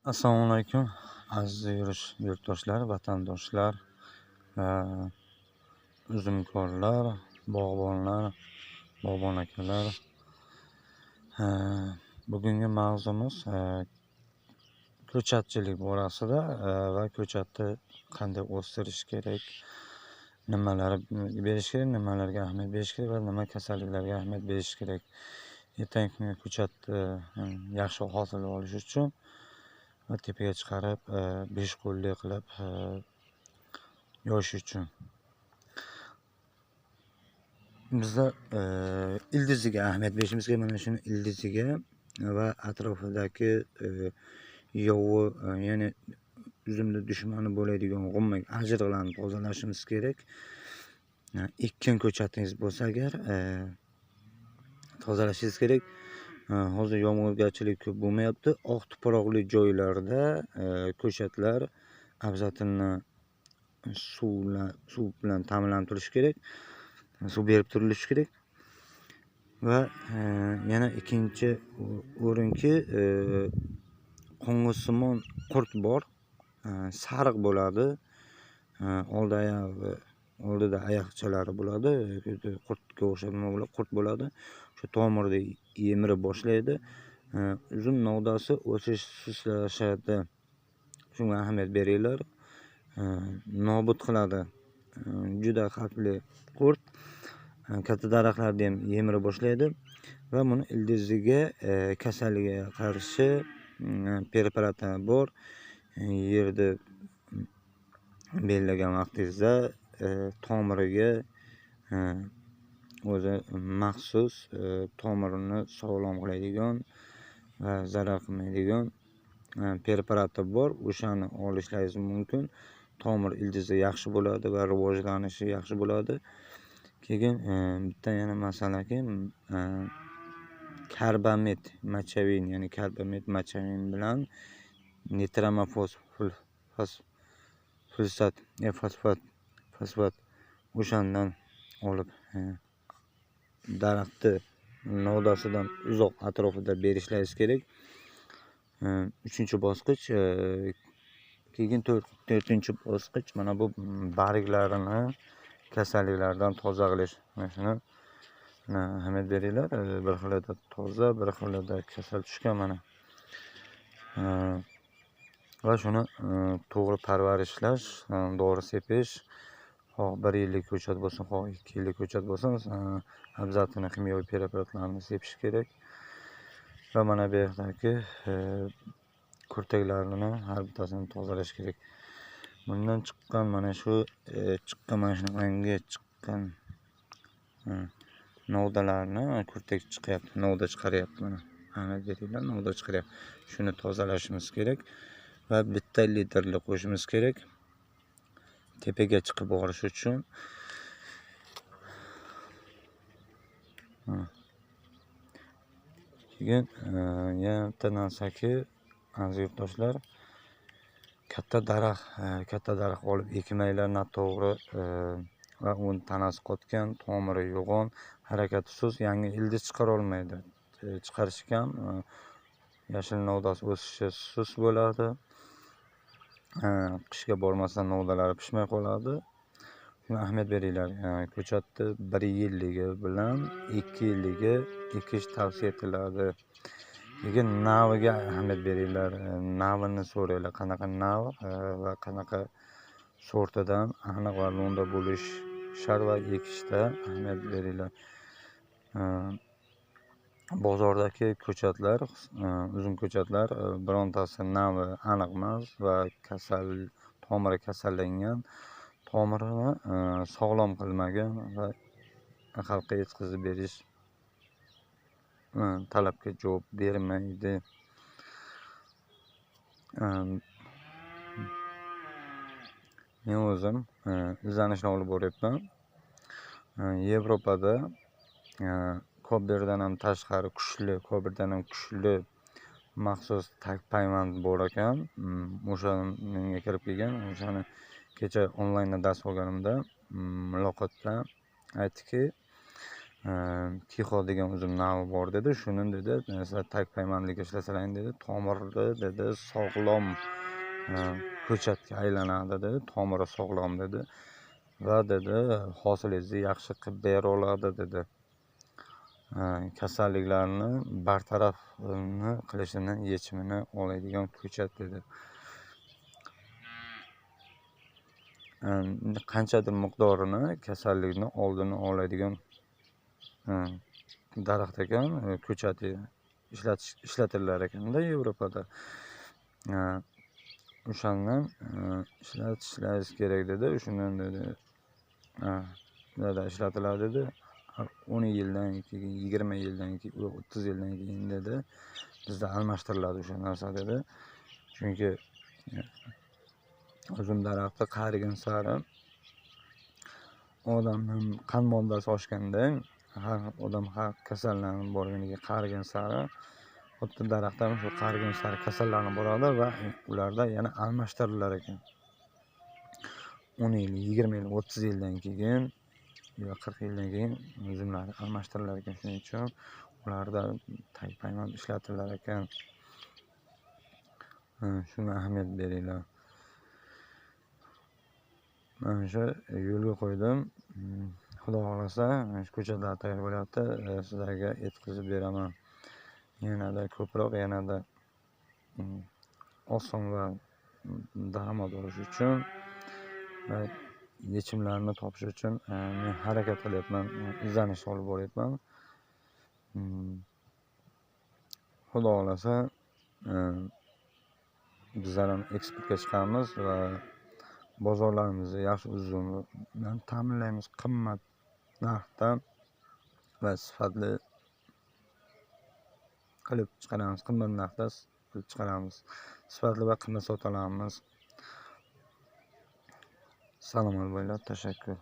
Assalomu alaykum aziz yurtdoshlar, vatandoshlar, uzumkorlar, bog'bonlar, bog'bon akalar. Bugungi mavzumiz ko'chatchilik borasida va ko'chatni qanday o'stirish kerak, nimalar berish kerak, nimalarga ahamiyat berish kerak va nima kasalliklarga ahamiyat berish kerak. Ertangi kunga ko'chatni yaxshi hosil olish uchun va tepaga chiqarib, besh qo'lli qilib yoyish uchun. Bizda ildiziga ahamiyat berishimiz kerak. Mana shuni ildiziga va atrofidagi yovi, ya'ni uzumni dushmani bo'ladigan g'ummak ajriqlarni tozalashimiz kerak. Ekkan ko'chatingiz bo'lsa agar tozalashingiz kerak. Hozir yomg'irgarchilik ko'p bo'lmayapti. Oq tuproqli joylarda ko'chatlar obязательно suv bilan ta'minlanib turishi kerak. Suv berib turilishi kerak. Va yana ikkinchi o'rinki qo'ng'izsimon qurt bor. Sariq bo'ladi. Oldida oyoqchalari bo'ladi. Qurtga o'xshab nima bo'ladi? Qurt bo'ladi. Shu tomirda yemirib boshlaydi. Uzum novdasi o'sish suslashadi. Shunga ahamiyat beringlar. Nobud qiladi. Juda xavfli qurt. Katta daraxtlarni ham yemira boshlaydi va buni ildiziga kasalligiga qarshi preparati bor. Yerni bellagan vaqtingizda tomiriga o'zi maxsus tomirini sog'lom qiladigan va zarar qilmaydigan preparati bor. O'shani olishlaringiz mumkin. Tomir ildizi yaxshi bo'ladi va rivojlanishi yaxshi bo'ladi. Keyin bitta yana masalaki karbamid machevin, ya'ni karbamid machevin bilan nitramofos fosfat o'shandan olib daraxtni novdasidan uzoq atrofida berishlaringiz kerak. 3-bosqich. Keyin 4-bosqich mana bu barglarini kasalliklardan toza qilish. Mana shuni ahamiyat beringlar. Bir xilida toza, bir xilida kasal tushgan mana. Va shuni to'g'ri parvarishlash, dori sepish, xoh 1 yillik ko'chat bo'lsin, xoh 2 yillik ko'chat bo'lsin, obязательно kimyoviy preparatlarni sepish kerak. Va mana bu yerdagi kurtaklarini har bittasini tozalash kerak. Bundan chiqqan mana shu shunaqangi chiqqan novdalarni kurtak chiqyapti, novda chiqaryapti mana. Ahamiyat beringlar, novda chiqaryapti. Shuni tozalashimiz kerak va bitta litrli qo'shimiz kerak. Tepaga chiqib borish uchun. Keyin yana bitta narsaki, aziz yurtdoshlar, katta daraxt olib ekmanglar noto'g'ri va uni tanasi qotgan, tomiri yo'g'on, harakati sust, yangi ildiz chiqara olmaydi. Chiqarish ham yashil novdasi o'sishi sust bo'ladi. Qishga bormasdan novdalari pishmay qoladi. Shunga ahamiyat beringlar. Ko'chatni 1 yilligi bilan 2 yilligi ekish tavsiya etiladi. Keyin naviga ahamiyat beringlar. Navini so'ranglar, qanaqa nav va qanaqa sortidan aniq va lo'nda bo'lish shart va ekishda ahamiyat beringlar. Bozordagi ko'chatlar, uzum ko'chatlar birontasi navi aniq emas va tomiri kasallangan, tomirini sog'lom qilmagan va xalqqa yetkazib berish talabga javob bermaydi. Men o'zim izlanishni olib boryapman. Yevropada Koberdan ham tashqari Koberdan ham kuchli maxsus payvand bor ekan. O'sha menga kirib kelgan. O'shani kecha onlaynda dars olganimda muloqotda aytdiki, Kixo degan uzum navi bor dedi. Shuni dedi, sizlar tag paymanlik ishlasalang dedi, tomiri dedi sog'lom ko'chatga aylanadi dedi, tomiri sog'lom dedi va dedi hosilingizni yaxshi qilib bera oladi dedi. Kasalliklarni bartaraf qilishini yechimini oladigan ko'chat dedi. Qanchadir miqdorini kasallikni oldini oladigan daraxt ekan, ko'chati ishlatilar ekanda Yevropada. O'shandan ishlatishingiz kerak dedi. Shundan dedi ishlatiladi dedi. 10 yildan keyin, 20 yildan keyin, 30 yildan keyin dedi bizda almashtiriladi o'sha narsa dedi. Chunki uzum daraxti qarigan sari odamning qon moddasi oshganda, odam kasallanib borganiga qarigan sari xuddi daraxtdan shu qarigan sari kasallanib boradi va ularda yana almashtirilar ekan. 10 yil, 20 yil, 30 yildan keyin yo 40 yildan keyin uzumlar almashtirilar ekan. Shuning uchun ularda tag payman ishlatilar ekan. Shunga ahamiyat beringlar. Mana shu yo'lga qo'ydim. Xudo xolasa shu ko'chatlar tayyor bo'lyapti. Sizlarga yetkazib beraman. Yanada ko'proq, yanada oson va daromad olish uchun va yechimlarni topish uchun men harakat qilyapman, izlanish olib boryapman. Xudo xolasa bizlar ham eksportga chiqamiz va bozorlarimizni yaxshi uzum bilan ta'minlaymiz. Qimmat narxda va sifatli qilib chiqaramiz. Qimmat narxda qilib chiqaramiz. Sifatli va qimmat sota olamiz. Salomat bo'linglar. Tashakkur.